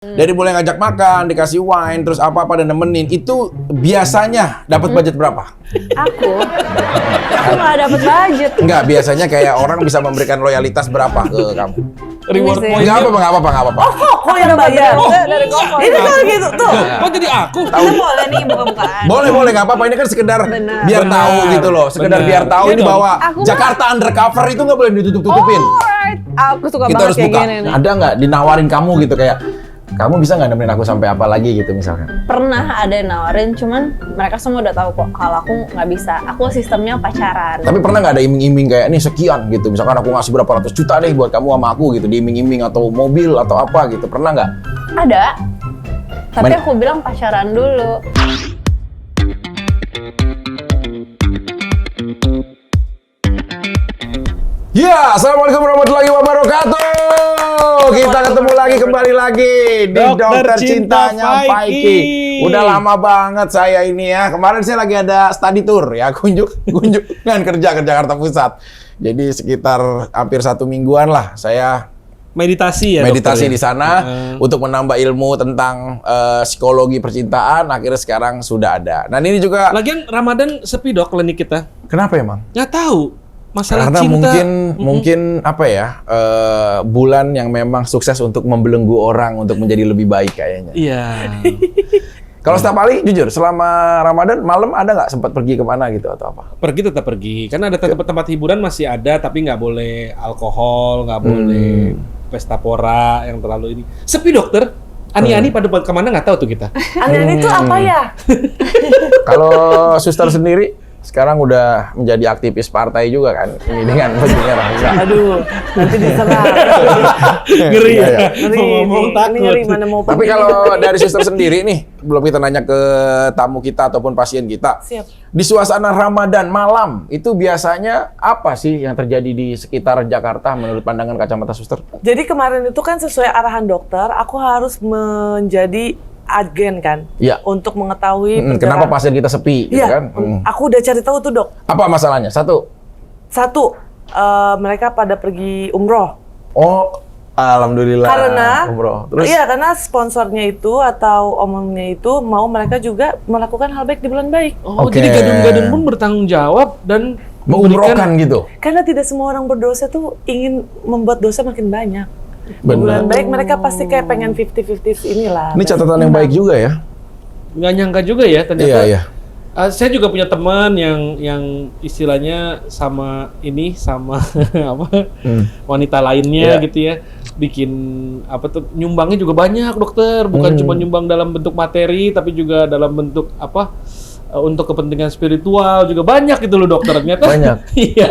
Dari mulai ngajak makan, dikasih wine, terus apa-apa dan nemenin, itu biasanya dapat budget berapa? Aku nggak dapat budget. Enggak, biasanya kayak orang bisa memberikan loyalitas berapa ke kamu? Reward point. Enggak apa-apa. Kok yang bayar? Dari Koko. Ini tuh gitu tuh. Kok jadi aku? Kita boleh nih buka-bukaan. Boleh, nggak apa-apa. Ini kan sekedar Benar. biar Benar. tahu gitu loh. Sekedar Benar. biar tahu Iya ini dong. bahwa Aku Jakarta undercover itu nggak boleh ditutup-tutupin. Alright. Aku suka Kita banget harus kayak buka. gini nih. Ada nggak dinawarin kamu gitu kayak, kamu bisa nggak nemenin aku sampai apa lagi gitu misalkan? Pernah ada yang nawarin, cuman mereka semua udah tahu kok kalau aku nggak bisa. Aku sistemnya pacaran. Tapi pernah nggak ada iming-iming kayak nih sekian gitu, misalkan aku ngasih berapa ratus juta deh buat kamu sama aku gitu, diiming-iming atau mobil atau apa gitu, pernah nggak? Ada. Tapi Men- aku bilang pacaran dulu. Ya, assalamualaikum warahmatullahi wabarakatuh. Kita ketemu lagi kembali lagi di Dokter Cintanya Paiki. Udah lama banget saya ini ya. Kemarin saya lagi ada study tour ya, kunjungan kerja ke Jakarta Pusat. Jadi sekitar hampir 1 mingguan lah saya Meditasi ya, meditasi dokter, ya? di sana untuk menambah ilmu tentang psikologi percintaan. Akhirnya sekarang sudah ada. Nah ini juga. Lagian Ramadan sepi dok klinik kita. Kenapa emang? Nggak tahu. Masalah Karena cinta. mungkin apa ya, bulan yang memang sukses untuk membelenggu orang untuk menjadi lebih baik kayaknya. Iya. Kalau setiap kali jujur selama Ramadan malam ada nggak sempat pergi kemana gitu atau apa? Pergi tetap pergi. Karena ada tempat-tempat hiburan masih ada, tapi nggak boleh alkohol, nggak boleh pesta pora yang terlalu ini. Sepi dokter. Ani-ani pada kemana nggak tahu tuh kita. Ani-ani itu apa ya? Kalau suster sendiri sekarang udah menjadi aktivis partai juga kan, ini dengan bajunya Rangga. Aduh, nanti diserang. Ngeri Iya, ya. iya. Ngeri, Mau ngomong ini takut. ngeri mana mau Tapi pergi. kalau dari suster sendiri nih, belum kita nanya ke tamu kita ataupun pasien kita. Siap. Di suasana Ramadan malam, itu biasanya apa sih yang terjadi di sekitar Jakarta menurut pandangan kacamata suster? Jadi kemarin itu kan sesuai arahan dokter, aku harus menjadi agen kan, Iya. untuk mengetahui Kenapa pasien kita sepi, gitu Iya, kan? aku udah cari tahu tuh dok. Apa masalahnya? Satu. Mereka pada pergi umroh. Oh, alhamdulillah. Karena, Bro. Terus, iya karena sponsornya itu atau omongnya itu mau mereka juga melakukan hal baik di bulan baik. Oh, Oke. jadi gadun-gadun pun bertanggung jawab dan mengumrohkan gitu. Karena tidak semua orang berdosa tuh ingin membuat dosa makin banyak. Di Benar. bulan baik mereka pasti kayak pengen 50-50 inilah. Ini catatan yang baik juga ya. nggak nyangka juga ya ternyata. Iya. Saya juga punya teman yang istilahnya sama apa wanita lainnya Iya. gitu ya, bikin apa tuh nyumbangnya juga banyak dokter, bukan cuma nyumbang dalam bentuk materi tapi juga dalam bentuk apa untuk kepentingan spiritual juga banyak gitu loh dokter ternyata. Banyak. Iya.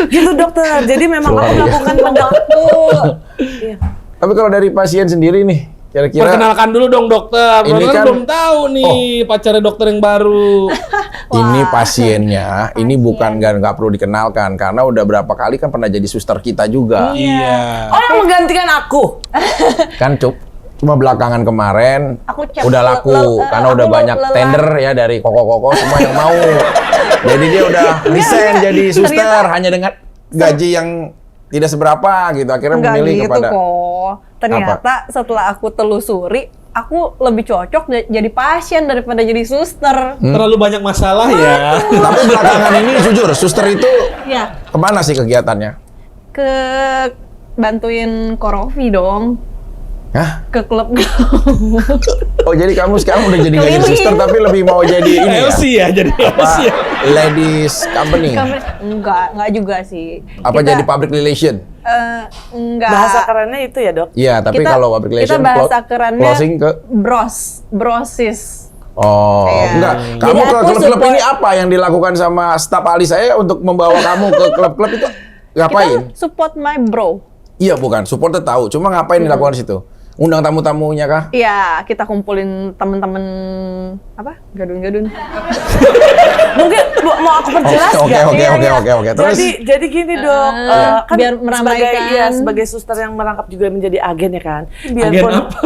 Gitu dokter. Jadi memang aku Sorry. melakukan waktu. Iya. Tapi kalau dari pasien sendiri nih, kira-kira Perkenalkan dulu dong dokter. Ini Dokter kan- belum tahu nih pacarnya dokter yang baru. ini pasiennya, ini bukan nggak perlu dikenalkan karena udah berapa kali kan pernah jadi suster kita juga, Iya. Oh yang menggantikan aku. kan cuma belakangan kemarin Aku cek udah laku karena udah aku banyak lelah. tender ya dari koko-koko semua yang mau. Jadi dia udah resign jadi suster hanya dengan gaji yang tidak seberapa gitu. Akhirnya Enggak memilih gitu kepada kok. Ternyata setelah aku telusuri, aku lebih cocok jadi pasien daripada jadi suster. Terlalu banyak masalah ya. Tapi belakangan ini jujur, suster itu Ya, kemana sih kegiatannya? ke bantuin Korofi dong, Hah? ke klub. Oh jadi kamu sekarang udah jadi nggak jadi Keliling. suster tapi lebih mau jadi ini ya? LC ya jadi Apa? LC ya. Ladies company? Enggak juga sih. Apa jadi public relation? Enggak. Bahasa kerennya itu ya dok. Iya, tapi Kita- kalau public relation kita bahasa kerennya closing ke brosis. oh, Iya. enggak. Jadi Kamu ke aku klub-klub support- ini apa yang dilakukan sama staf ahli saya untuk membawa kamu ke klub-klub itu? Ngapain? Kita support my bro. Iya, bukan. Supporter tahu. Cuma ngapain dilakukan di situ? Undang tamu-tamunya kah? Iya, kita kumpulin temen-temen apa? Gadun-gadun. Mungkin mau aku perjelas Oke, nggak? oke, Iya, oke, iya. oke, oke. Terus? Jadi gini dok, kan biar meramaikan. sebagai suster yang merangkap juga menjadi agen ya kan. Agen apa?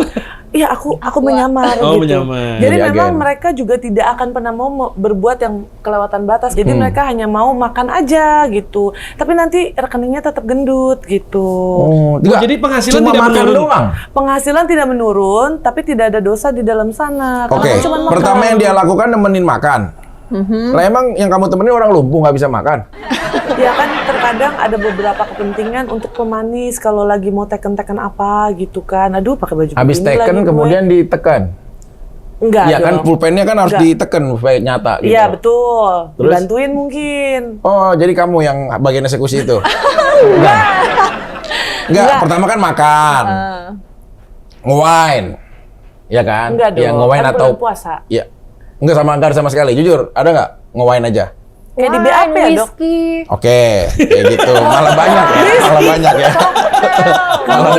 Iya, aku menyamar Oh, gitu. menyamar. Jadi Jadi memang agen. mereka juga tidak akan pernah mau berbuat yang kelewatan batas. Jadi mereka hanya mau makan aja gitu. Tapi nanti rekeningnya tetap gendut gitu. Oh, enggak. jadi penghasilan Cuma tidak makan menurun? doang. Penghasilan tidak menurun, tapi tidak ada dosa di dalam sana. Oke, Karena cuma makan. pertama yang dia lakukan nemenin makan. Lah emang yang kamu temenin orang lumpuh nggak bisa makan? Ya kan terkadang ada beberapa kepentingan untuk pemanis kalau lagi mau teken-teken apa gitu kan. Aduh, pakai baju Habis begini teken lagi gue. kemudian ditekan. Enggak Iya kan dong. pulpennya kan harus Enggak. diteken supaya nyata gitu. Iya, betul. Terus? Dibantuin mungkin. Oh, jadi kamu yang bagian eksekusi itu? Enggak. Enggak, pertama kan makan. Nge-wine. Ya kan? Enggak dong. Ya, nge-wine Kan atau bulan puasa. ya. Enggak sama sekali. Jujur, ada nggak nge-wine aja? Kayak di Wine, BAP ya, Dok? whisky. Oke, kayak gitu. Malah banyak ya. Malah banyak ya. Kamu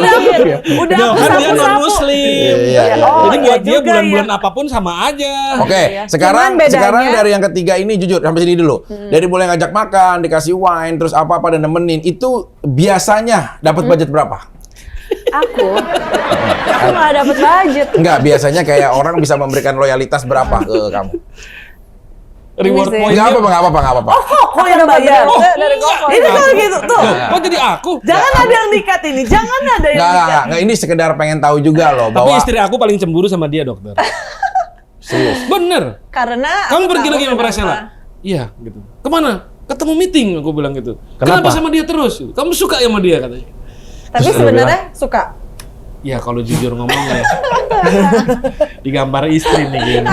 udah Nah, aku kan dia non sapu-sapu. muslim. Iya, iya. Oh, Jadi iya buat dia juga bulan-bulan ya. apapun sama aja. Oke, Iya. sekarang Cuman bedanya- sekarang dari yang ketiga ini jujur sampai sini dulu. Dari boleh ngajak makan, dikasih wine, terus apa-apa dan nemenin, itu biasanya dapat budget berapa? Aku nggak dapet budget. Enggak, biasanya kayak orang bisa memberikan loyalitas berapa ke kamu? Reward Ini sih. point-nya. Enggak apa-apa. Kok yang bayar? Dari Koko. Ini kalau gitu tuh. Kok jadi aku? Jangan ada yang dikat ini. Jangan ada yang dikat. Enggak, ini sekedar pengen tahu juga loh Tapi bahwa istri aku paling cemburu sama dia, dokter. serius. Bener. Karena Kamu aku pergi tahu lagi sama kenapa. Priscilla? Iya, gitu. Kemana? Ketemu meeting, aku bilang gitu. Kenapa? Kenapa sama dia terus? Kamu suka sama dia katanya. Tapi Terus lu sebenarnya suka. Ya kalau jujur ngomong ya. Digambar istri nih gini.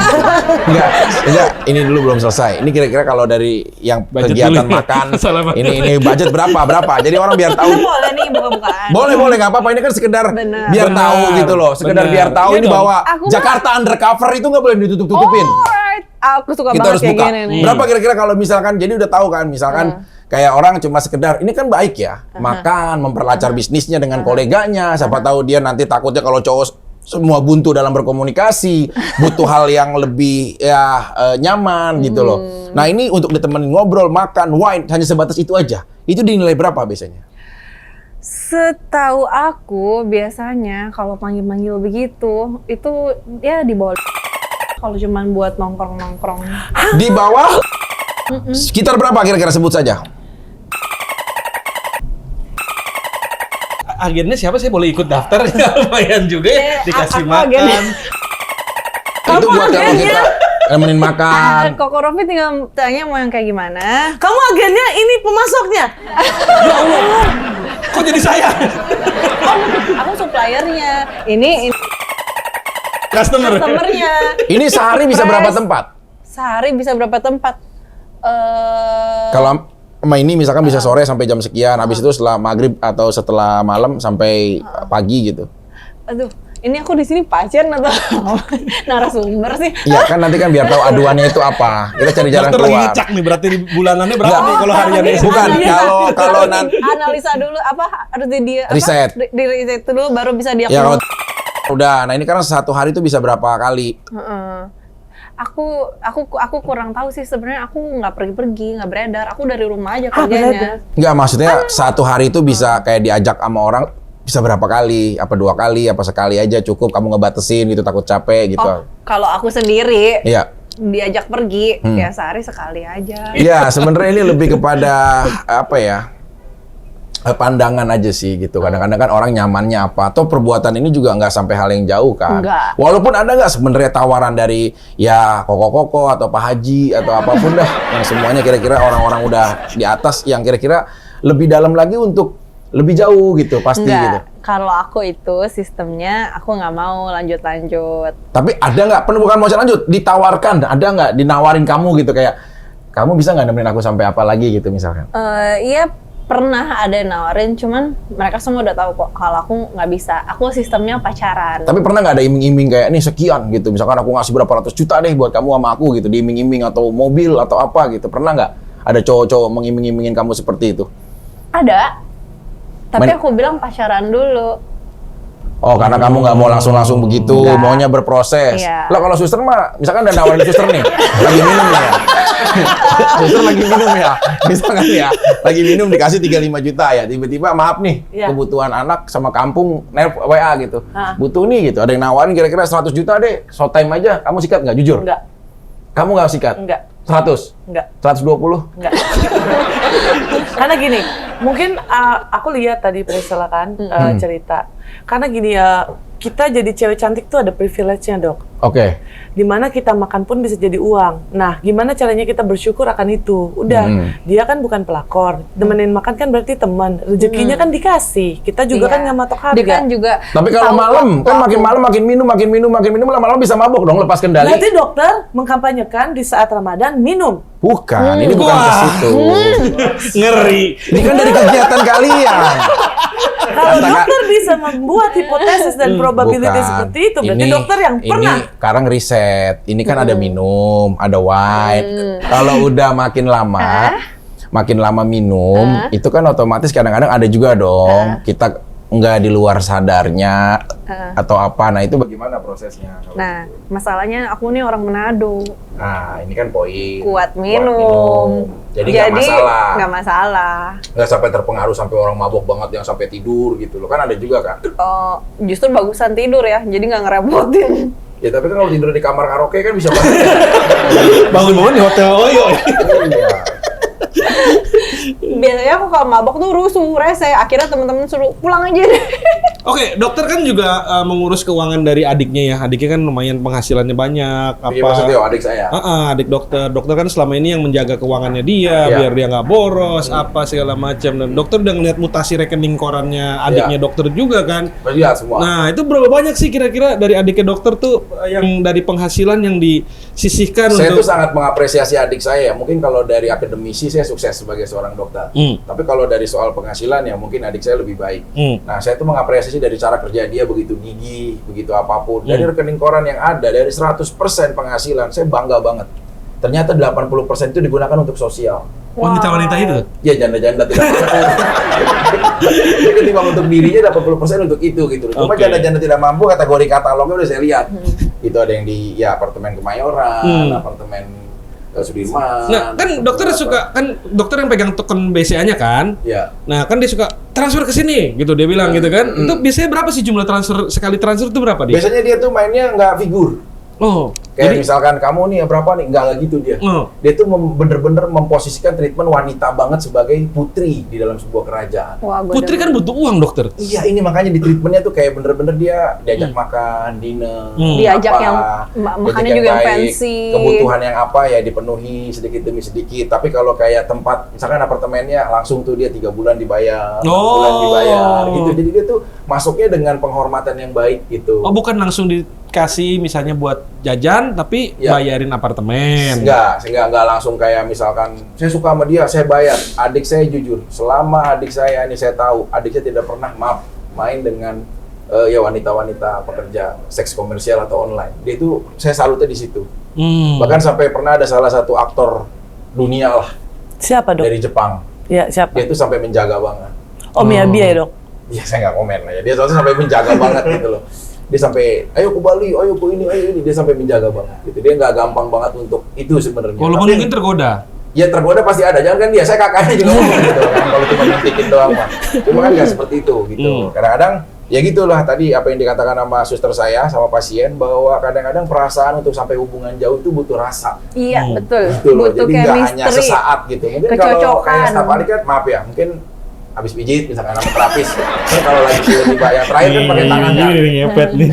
Enggak, ini dulu belum selesai. Ini kira-kira kalau dari yang Budget kegiatan dulu ya. makan, Salah budget. ini budget berapa? Jadi orang biar tahu. Kita boleh nih buka-bukaan. Boleh nggak apa-apa. Ini kan sekedar Bener. biar Bener. tahu gitu loh. Sekedar Bener. biar tahu Iya ini dong. bahwa Aku mah- Jakarta undercover itu nggak boleh ditutup-tutupin. Alright. Aku suka Kita banget harus kayak buka. gini nih. Berapa kira-kira kalau misalkan jadi udah tahu kan, misalkan kayak orang cuma sekedar ini kan baik ya, makan, memperlancar bisnisnya dengan koleganya. Siapa tahu dia nanti takutnya kalau cowok semua buntu dalam berkomunikasi, butuh hal yang lebih ya nyaman gitu loh. Nah ini untuk ditemenin ngobrol, makan, wine hanya sebatas itu aja. Itu dinilai berapa biasanya? Setahu aku biasanya kalau panggil-panggil begitu itu ya di bawah. Kalau cuman buat nongkrong-nongkrong. Di bawah sekitar berapa kira-kira sebut saja? Agennya siapa sih boleh ikut daftar? Lumayan juga ya, dikasih aku makan. agennya. Itu buat kalau kita nemenin makan. Koko Rofi tinggal tanya mau yang kayak gimana. Kamu agennya ini pemasoknya. Ya Allah, kok jadi saya? Aku suppliernya. Ini Customer. customernya. Ini sehari bisa berapa tempat? Sehari bisa berapa tempat? Kalau sama ini misalkan bisa sore sampai jam sekian, habis itu setelah maghrib atau setelah malam sampai pagi gitu. Aduh, ini aku di sini pasien atau narasumber sih? Iya kan nanti kan biar tahu aduannya itu apa. Kita cari jalan Dokter lagi keluar. ngecek nih, berarti di bulanannya berapa Enggak. nih kalau hariannya? Bukan, Iya. kalau nanti Analisa dulu apa harus di dia Riset. di riset dulu baru bisa ya diagnosis. kalau udah. Nah ini karena satu hari itu bisa berapa kali? Heeh. Aku kurang tahu sih sebenarnya. Aku nggak pergi-pergi, nggak beredar. Aku dari rumah aja kerjanya. Enggak, maksudnya satu hari itu bisa kayak diajak sama orang bisa berapa kali? Apa 2 kali? Apa sekali aja cukup? Kamu ngebatesin gitu takut capek gitu? Oh, kalau aku sendiri Iya. diajak pergi ya sehari sekali aja. Iya, sebenarnya ini lebih kepada apa ya? Pandangan aja sih gitu. Kadang-kadang kan orang nyamannya apa. Atau perbuatan ini juga nggak sampai hal yang jauh kan. Enggak. Walaupun ada nggak sebenarnya tawaran dari ya Koko atau Pak Haji atau apapun dah. Yang semuanya kira-kira orang-orang udah di atas yang kira-kira lebih dalam lagi untuk lebih jauh gitu pasti Enggak. gitu. Kalau aku itu sistemnya aku nggak mau lanjut-lanjut. Tapi ada nggak, bukan mau lanjut, ditawarkan, ada nggak dinawarin kamu gitu kayak, kamu bisa nggak nemenin aku sampai apa lagi gitu misalkan? Iya pernah ada yang nawarin, cuman mereka semua udah tahu kok kalau aku nggak bisa. Aku sistemnya pacaran. Tapi pernah nggak ada iming-iming kayak, nih sekian gitu, misalkan aku ngasih berapa ratus juta deh buat kamu sama aku gitu, diiming-iming atau mobil atau apa gitu, pernah nggak ada cowok-cowok mengiming-imingin kamu seperti itu? Ada. Tapi aku bilang pacaran dulu. Oh, karena kamu nggak mau langsung begitu, Nggak. maunya berproses. Iya. Lah kalau suster mah, misalkan ada nawarin suster nih, lagi minum ya. Suster lagi minum ya, misalkan ya, lagi minum dikasih 35 juta ya, tiba-tiba maaf nih, Iya. kebutuhan anak sama kampung, WA gitu. Ah. Butuh nih gitu, ada yang nawarin kira-kira 100 juta deh, short time aja, kamu sikat nggak jujur? Enggak, Kamu nggak sikat? enggak, 100? enggak. 120? Enggak. Karena gini, mungkin aku lihat tadi Priscilla kan cerita. Karena gini ya, kita jadi cewek cantik tuh ada privilege-nya, Dok. Oke. Dimana kita makan pun bisa jadi uang. Nah, gimana caranya kita bersyukur akan itu? Udah, dia kan bukan pelakor. Temenin makan kan berarti teman. Rezekinya kan dikasih. Kita juga kan nggak matok harga. Dia kan juga Tapi kalau tahu malam, waktu kan aku. makin malam makin minum, lama-lama bisa mabuk dong, lepas kendali. Berarti dokter mengkampanyekan di saat Ramadan minum. Bukan, ini bukan ke situ. Ngeri. Ini kan dari kegiatan kalian. Kalau Kata- dokter bisa membuat hipotesis dan probability Bukan. seperti itu, berarti Ini- dokter yang pernah. Ini sekarang riset. Ini kan ada minum, ada wine. Kalau udah makin lama minum, itu kan otomatis kadang-kadang ada juga dong. Kita nggak di luar sadarnya atau apa. Nah itu bagaimana prosesnya? kalau Nah, gitu? masalahnya aku nih orang Manado, Nah ini kan poin. kuat minum. Jadi nggak masalah. Nggak masalah. Nggak sampai terpengaruh sampai orang mabok banget yang sampai tidur gitu loh. Kan ada juga kan. Oh, justru bagusan tidur ya, jadi nggak ngerepotin. Ya tapi kan kalau tidur di kamar karaoke kan bisa banget. Bangun-bangun di hotel Oyo. Iya. Biasanya aku kalau mabok tuh rusuh, rese. Akhirnya teman-teman suruh pulang aja deh. Oke, dokter kan juga mengurus keuangan dari adiknya ya. Adiknya kan lumayan penghasilannya banyak. Iya maksudnya adik saya. Adik dokter. Dokter kan selama ini yang menjaga keuangannya dia, Iya. biar dia nggak boros, apa segala macam. Dan dokter udah ngeliat mutasi rekening korannya adiknya dokter juga kan. Lihat semua. Nah, itu berapa banyak sih kira-kira dari adiknya dokter tuh yang dari penghasilan yang disisihkan Saya untuk... tuh sangat mengapresiasi adik saya. Mungkin kalau dari akademisi saya sukses sebagai seorang dokter. Tapi kalau dari soal penghasilan ya mungkin adik saya lebih baik. Nah, saya tuh mengapresiasi dari cara kerja dia begitu gigih, begitu apapun. Dari rekening koran yang ada, dari 100% penghasilan, saya bangga banget. Ternyata 80% itu digunakan untuk sosial. Wanita-wanita itu? Ya janda-janda tidak mampu. Jadi ketimbang untuk dirinya 80% untuk itu gitu. Cuma Oke. janda-janda tidak mampu kategori katalognya udah saya lihat. Itu ada yang di ya apartemen Kemayoran, apartemen Sudirman. Nah, kan dokter suka, kan dokter yang pegang token BCA-nya kan? Ya. Nah, kan dia suka transfer ke sini gitu, dia bilang gitu kan. Itu biasanya berapa sih jumlah transfer, sekali transfer itu berapa dia? Biasanya dia tuh mainnya nggak figur. Oh, Kayak jadi misalkan kamu nih berapa nih, nggak gitu dia. Dia tuh bener-bener memposisikan treatment wanita banget sebagai putri di dalam sebuah kerajaan. Wah, gua Putri kan butuh uang dokter. Iya, ini makanya di treatmentnya tuh kayak bener-bener dia diajak makan, dinner, Diajak apa, yang diajak makannya juga yang baik, fancy. kebutuhan yang apa ya dipenuhi sedikit demi sedikit. Tapi kalau kayak tempat, misalkan apartemennya langsung tuh dia 3 bulan dibayar, 4 bulan dibayar gitu. Jadi dia tuh masuknya dengan penghormatan yang baik gitu. Oh, bukan langsung dikasih misalnya buat jajan, tapi Ya. bayarin apartemen. Enggak langsung kayak misalkan saya suka sama dia, saya bayar. Adik saya jujur, selama adik saya ini saya tahu, adik saya tidak pernah main dengan ya wanita-wanita pekerja seks komersial atau online. Dia itu saya salutnya di situ. Bahkan sampai pernah ada salah satu aktor dunia lah Siapa, Dok? dari Jepang. Ya, siapa? Dia itu sampai menjaga banget. Oh, Miyabi ya, Dok? Ya saya nggak komen lah ya. Dia soalnya sampai menjaga banget gitu loh. Dia sampai, ayo ke Bali, ayo ke ini, ayo ini. Dia sampai menjaga banget gitu. Dia nggak gampang banget untuk itu sebenarnya. Walaupun Tapi- mungkin tergoda. Ya tergoda pasti ada, jangan kan dia, saya kakaknya juga ngomong gitu kan, kalau cuma nyuntikin doang mah. Cuma kan nggak seperti itu gitu. Kadang-kadang ya gitulah tadi apa yang dikatakan sama suster saya, sama pasien, bahwa kadang-kadang perasaan untuk sampai hubungan jauh itu butuh rasa. Iya, betul. Gitu loh, Butuh jadi nggak hanya chemistry. sesaat gitu. Mungkin kalau Kecocokan. kayak setiap hari kan, maaf ya, mungkin habis pijit misalkan sama terapis. Kan kalau lagi tiba-tiba yang terakhir kan pakai tangan kan. Ini ngepet nih.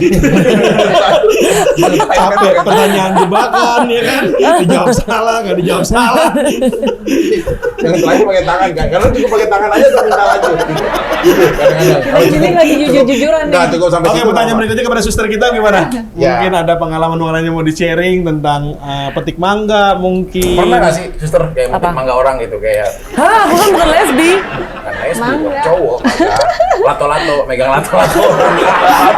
Capek pertanyaan jebakan ya kan. Dijawab salah, nggak dijawab salah. Yang terakhir pakai tangan kan, karena cukup pakai tangan aja untuk minta lanjut. Gitu, kadang-kadang. Kita di sini lagi jujur-jujuran nih. Nggak cukup sampai Oke, situ. pertanyaan berikutnya kepada suster kita gimana? Ya. Mungkin ada pengalaman yang mau di-sharing tentang petik mangga mungkin. Pernah nggak sih suster kayak mungkin Apa? mangga orang gitu kayak Hah, aku kan bukan lesbi. kan lesbi dong, Mangga. cowok mangga lato-lato megang lato-lato orang.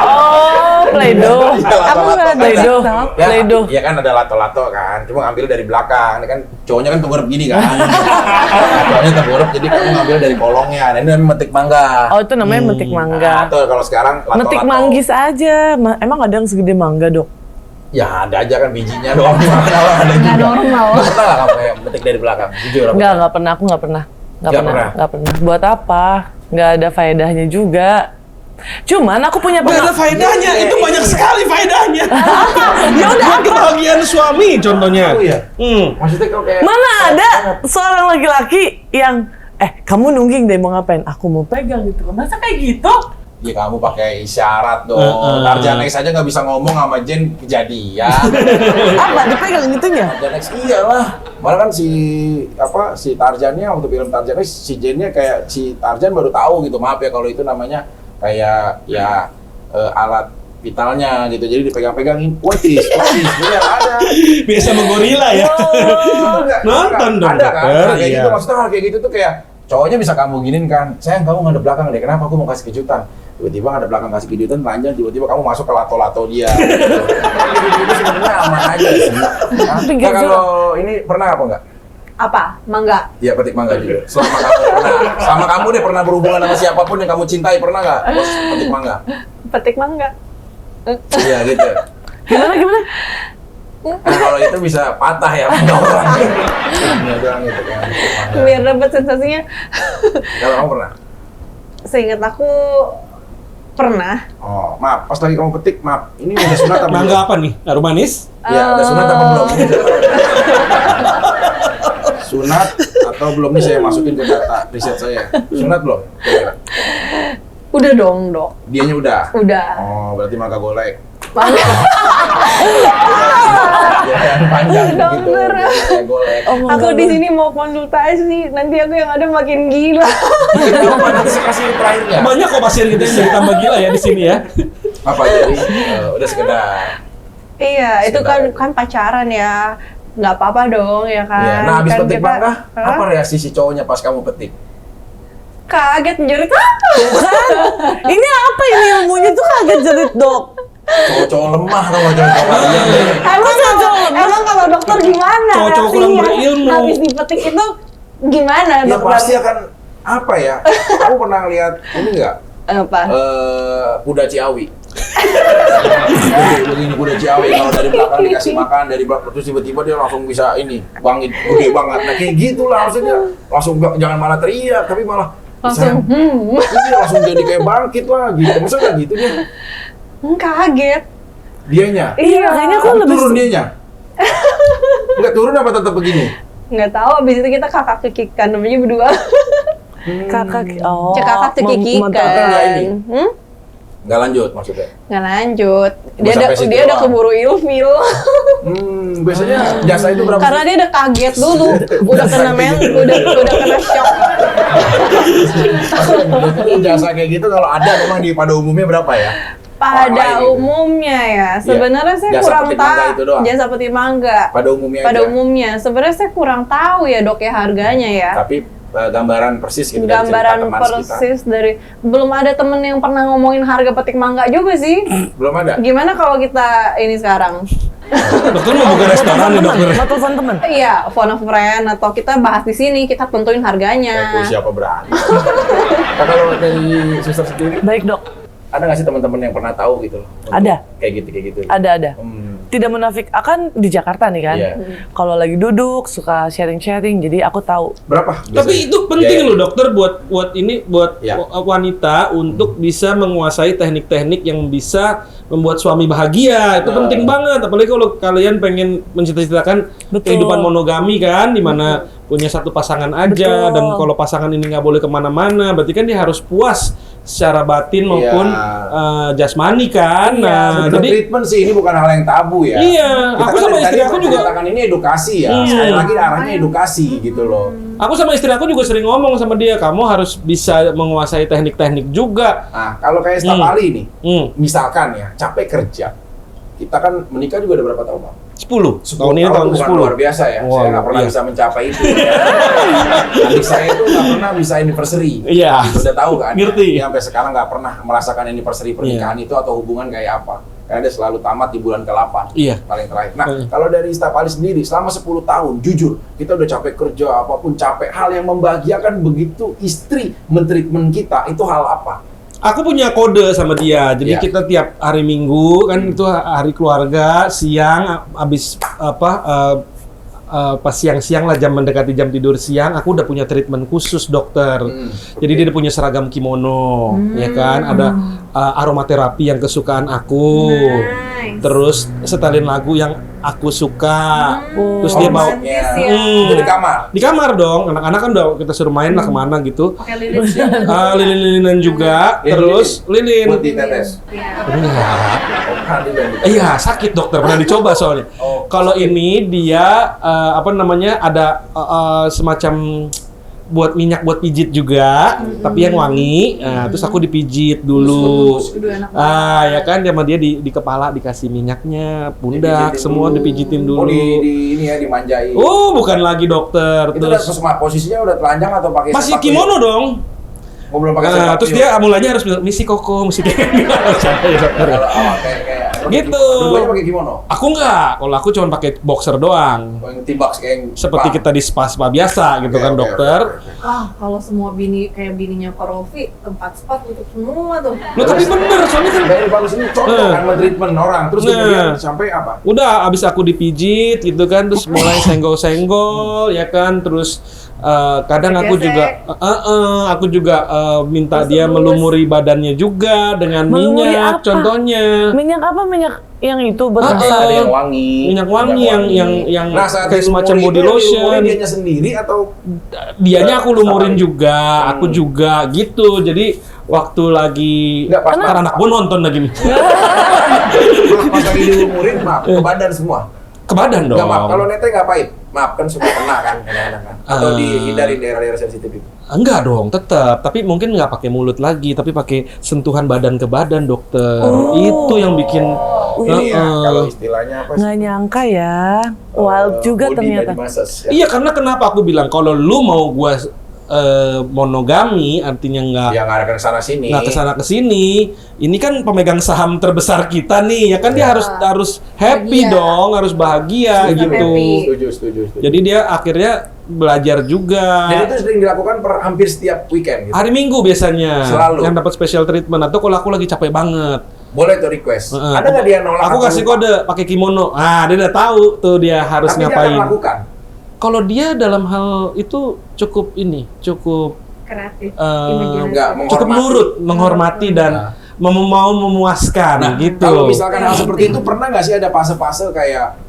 Oh, play Play-Doh. Aku nggak ada Play-Doh. TikTok. Ya, Play-Doh. ya kan ada lato-lato kan, cuma ngambil dari belakang. Ini kan cowoknya kan tengkurap gini kan. Cowoknya tengkurap, jadi kamu ngambil dari kolongnya. Nah, ini namanya metik mangga. Oh, itu namanya metik mangga. Atau kalau sekarang lato-lato. Metik manggis aja. Emang ada yang segede mangga, Dok? Ya ada aja kan bijinya doang. Mana lah, ada Nggak juga. normal. Nggak pernah lah kamu kayak metik dari belakang. Jujur apa? Nggak pernah. Aku nggak pernah. Nggak pernah. Buat apa? Nggak ada faedahnya juga. Cuman aku punya Nggak ada faedahnya, itu banyak sekali faedahnya. Ya udah kebahagiaan suami contohnya. Oh iya. Hmm. Maksudnya kalau kayak Mana ada seorang laki-laki yang kamu nungging deh mau ngapain? Aku mau pegang gitu. Masa kayak gitu? ya kamu pakai isyarat dong. Tarzan X aja nggak bisa ngomong sama Jen kejadian. Apa dipegang itunya? Tarzan X iyalah. Malah kan si Tarzannya waktu film Tarzan X si Jennya kayak si Tarzan baru tahu gitu. Maaf ya kalau itu namanya kayak ya alat vitalnya gitu. Jadi dipegang-pegangin. Watis, bener ada. Biasa menggorila ya. Nonton dong, Ada kan? dokter, Kayak iya. gitu maksudnya hal kayak gitu tuh kayak cowoknya bisa kamu ginin kan. Sayang kamu ngadep belakang deh. Kenapa aku mau kasih kejutan? Tiba-tiba ngadep belakang kasih kejutan panjang, tiba-tiba kamu masuk ke lato-lato dia. Itu sebenarnya aman aja sih. Nah, kalau ini pernah apa enggak? Apa? Mangga? Iya, petik mangga juga. Selama kamu deh pernah berhubungan sama siapapun yang kamu cintai, pernah nggak? Bos, petik mangga. Petik mangga? Iya gitu. Gimana? Nah, kalau itu bisa patah ya mangga orang. Iya doang gitu kan. petik mangga. Biar dapat sensasinya. Kalau kamu pernah? Seingat aku pernah. Oh, maaf. Pas lagi kamu petik, maaf. Ini udah sunat apa belum? Mangga apa nih? Harum manis? Iya, udah sunat apa belum? Ini udah- Sunat atau belum nih saya masukin ke data riset saya. Sunat belum? Kira-kira? Udah dong, Dok. Dianya udah. Udah. Oh, berarti mangga golek. Mangga. Ya, yang panjang gitu. Dokter. Kayak golek. Aku di sini mau konsultasi, nanti aku yang ada makin gila. Apa nanti saya kasih terakhirnya? Banyak kok pasien kita yang jadi tambah gila ya di sini ya. Apa jadi udah sekedar. Iya, itu kan pacaran ya. Nggak apa-apa dong, ya kan? Iya. Nah, habis Kan petik kita- mangga, Hah? apa reaksi si cowoknya pas kamu petik? Kaget menjerit apa? Ini apa ini ilmunya tuh kaget jerit, Dok? Cowok-cowok lemah tau nggak cowok-cowok kalian deh. Emang kalau dokter gimana? Cowok-cowok kurang reaksinya? berilmu. Habis dipetik itu gimana Ya dokter? pasti akan apa ya? Kamu pernah lihat ini nggak? Apa? Kuda Ciawi. Begini kuda Ciawi kalau dari belakang dikasih makan dari belakang terus tiba-tiba dia langsung bisa ini bangkit gede banget. Nah kayak gitulah harusnya dia langsung jangan malah teriak tapi malah Langsung, iya, langsung jadi kayak bangkit lah gitu. Masa nggak gitu dia? kaget. Dianya. Iya, kayaknya aku lebih Turun dianya. Nggak turun apa tetap begini? Nggak tahu, abis itu kita kakak cekikan namanya berdua. kakak. Oh. Kakak cekikikan. nggak ini? Nggak lanjut maksudnya. Nggak lanjut. Cuma sampai situ Dia udah doang. keburu ilfil. Biasanya jasa itu berapa? Karena dia udah kaget dulu, udah kena udah kena shock. Biasanya jasa kayak gitu kalau ada memang pada umumnya berapa ya? Orang lain Pada gitu. umumnya ya, sebenarnya saya Jasa kurang petik mangga itu tahu. doang. Jasa petik mangga. Pada umumnya Pada aja. umumnya, sebenarnya saya kurang tahu ya dok ya harganya ya. Tapi gambaran persis gitu dari Gambaran cerita teman persis dari belum ada temen yang pernah ngomongin harga petik mangga juga sih. kita. Belum ada. Gimana kalau kita ini sekarang? Dokter mau buka restoran nih dokter. Mau telepon teman? Iya, phone a friend atau kita bahas di sini, kita tentuin harganya. Siapa berani? Nah, kalau dari suster sendiri, Baik, Dok. ada nggak sih teman-teman yang pernah tahu gitu? Untuk Ada. Kayak gitu. Ada. Tidak munafik, akan di Jakarta nih kan. Iya. Kalau lagi duduk suka sharing-sharing, jadi aku tahu. Berapa? Tapi itu penting loh dokter buat Ya. wanita untuk bisa menguasai teknik-teknik yang bisa membuat suami bahagia. Itu penting banget, apalagi kalau kalian pengen mencita-citakan Betul. kehidupan monogami kan, di mana punya satu pasangan aja. Betul. Dan kalau pasangan ini nggak boleh kemana-mana, berarti kan dia harus puas secara batin maupun jasmani kan. Iya, Nah, Jadi jadi treatment sih ini bukan hal yang tabu ya. Iya, Kita aku kan sama dari istri tadi aku juga. menceritakan ini edukasi ya. Iya. Sekali lagi arahnya edukasi gitu loh. Aku sama istri aku juga sering ngomong sama dia, kamu harus bisa menguasai teknik-teknik juga. Nah, kalau kayak staf ahli nih, Hmm. misalkan ya capek kerja, kita kan menikah juga udah berapa tahun bang? 10. Tahun ini tahun bukan ke-10. luar biasa ya. Wow, Saya nggak pernah iya. bisa mencapai itu. Adik saya itu nggak pernah bisa anniversary. Iya. Udah tahu kan? Ngerti. Dia sampai sekarang nggak pernah merasakan anniversary pernikahan itu atau hubungan kayak apa. Karena dia selalu tamat di bulan ke-8. Iya. Paling terakhir. Nah, kalau dari staf ahli sendiri, selama 10 tahun, jujur, kita udah capek kerja, apapun capek. Hal yang membahagiakan begitu istri men-treatment kita, itu hal apa? Aku punya kode sama dia, jadi Iya. kita tiap hari Minggu kan itu hari keluarga, siang abis pas siang-siang lah, jam mendekati jam tidur siang, aku udah punya treatment khusus dokter. Jadi dia udah punya seragam kimono, ya kan, ada aromaterapi yang kesukaan aku, Nice. terus setelin lagu yang aku suka, terus dia bawa romantis ya. Itu di kamar. di kamar dong, anak-anak kan udah kita suruh main lah kemana gitu. Pakai lilin. Lilin-lilinan juga, terus lilin. Buat ditetes. Enggak. Oh, Iya, sakit dokter, pernah dicoba soalnya. Oh, Kalau ini dia ada semacam buat minyak buat pijit juga, tapi yang wangi. Nah, terus aku dipijit dulu. Aduh, enak Ya kan, sama dia di kepala dikasih minyaknya, pundak, Dipijitin semua dulu. dipijitin dulu. Oh, ini ya dimanjain. Bukan lagi dokter. Itu udah Terus posisinya udah telanjang atau pakai masih sepatu? kimono dong. Oh, belum pakai Nah, sepatu. terus dia mulanya harus bilang misi koko, misi kayak Kalau awal kayak Gitu. Dua-duanya pakai kimono. Aku enggak, kalau aku cuma pakai boxer doang. Oh, yang T-box kayak yang Seperti spa. kita di spa biasa gitu Oke, kan oke, dokter. oke, oke. Wah, kalau semua kayak bininya Korofi, tempat spa tutup semua tuh. Loh, tapi bener, soalnya kan Dari bagus ini contoh kan men-treatment orang. Terus kemudian sampai apa? udah abis aku dipijit gitu kan, terus mulai senggol-senggol ya kan, terus kadang aku juga minta dia melumuri badannya juga dengan Melumuri minyak, apa? contohnya Minyak apa? Minyak yang itu Ada berrasa. yang wangi. minyak wangi yang Nah, saat kayak semacam dilumuri body itu, dilumuri lotion. dianya sendiri atau Dianya aku lumurin Sama. juga, aku juga gitu. Jadi waktu lagi Nggak, pas- ntar anak gue nonton lagi nih. pas lagi dilumurin, maaf, ke badan semua? Ke badan dong. Nggak, maaf, kalau nete nggak pahit? Maaf, kan suka kena kan kadang-kadang kan? Atau dihindari daerah-daerah sensitif itu? Enggak dong, tetap. Tapi mungkin nggak pakai mulut lagi, tapi pakai sentuhan badan ke badan, dokter. Itu yang bikin. Ini ya, kalau istilahnya apa sih? Nggak nyangka ya. Wild juga Body ternyata. body massage, ya. Iya, karena kenapa aku bilang kalau lu mau gua monogami, artinya nggak Ya nggak ada kesana sini. kesana kesini. Ini kan pemegang saham terbesar kita nih, ya kan dia harus happy Bahagia. dong, harus bahagia Tetap gitu. happy. Setuju. Jadi dia akhirnya belajar juga. Dan itu sering dilakukan hampir setiap weekend gitu. Hari Minggu biasanya Selalu. yang dapat special treatment, atau kalau aku lagi capek banget. Boleh tuh request. Heeh. Ada nggak dia nolak? Aku atau kasih lupa? kode pakai kimono. Dia udah tahu tuh dia harus Tapi dia akan ngapain. lakukan. Kalau dia dalam hal itu cukup Kreatif. Nggak, cukup menghormati. nurut, menghormati dan mau memuaskan gitu. Kalau misalkan hal seperti itu, pernah nggak sih ada fase-fase kayak